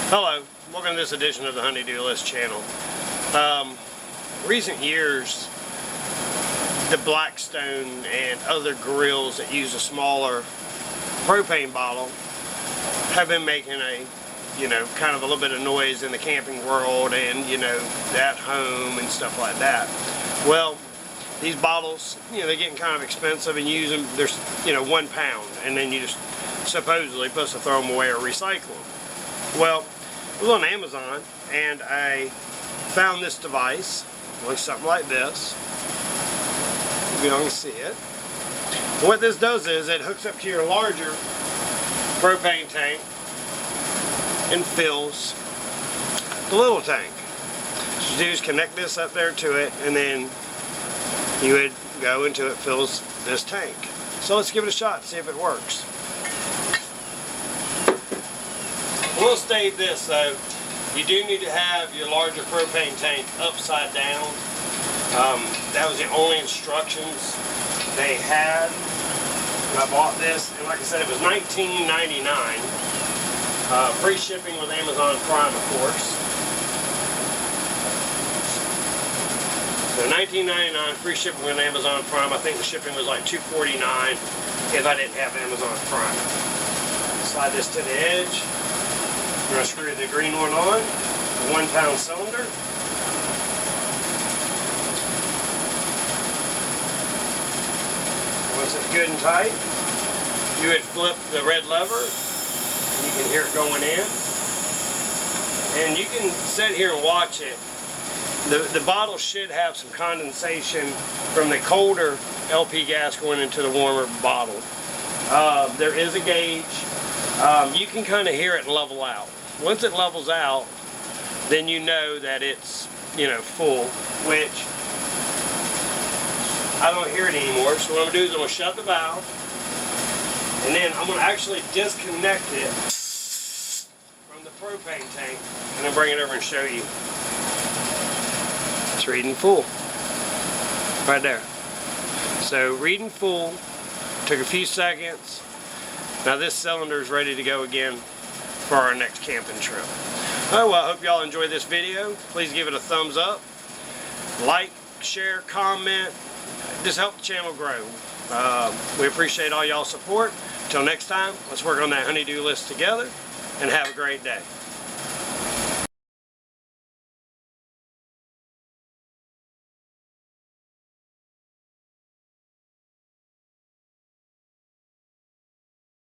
Hello, welcome to this edition of the Honey-Do List channel. Recent years, the Blackstone and other grills that use a smaller propane bottle have been making a, kind of a little bit of noise in the camping world and, at home and stuff like that. Well, these bottles, they're getting kind of expensive, and you use them, there's, 1 pound, and then you just supposedly supposed to throw them away or recycle them. Well, I was on Amazon and I found this device, looks something like this. You can see it. What this does is it hooks up to your larger propane tank and fills the little tank. What you do is connect this up there to it, and then you would go until it fills this tank. So let's give it a shot and see if it works. We'll state this though, you do need to have your larger propane tank upside down. That was the only instructions they had when I bought this, and like I said, it was $19.99. Free shipping with Amazon Prime, of course. So $19.99, free shipping with Amazon Prime. I think the shipping was like $2.49 if I didn't have Amazon Prime. Slide this to the edge. We're going to screw the green one on, the 1 pound cylinder. Once it's good and tight, you would flip the red lever, and you can hear it going in. And you can sit here and watch it. The bottle should have some condensation from the colder LP gas going into the warmer bottle. There is a gauge. You can kind of hear it level out. Once it levels out, then you know that it's, full, which I don't hear it anymore. So what I'm going to do is I'm going to shut the valve, and then I'm going to actually disconnect it from the propane tank, and then bring it over and show you. It's reading full. Right there. So reading full, took a few seconds. Now this cylinder is ready to go again for our next camping trip. Oh, well, I hope y'all enjoyed this video. Please give it a thumbs up. Like, share, comment. Just help the channel grow. We appreciate all y'all's support. Until next time, let's work on that honey-do list together, and have a great day.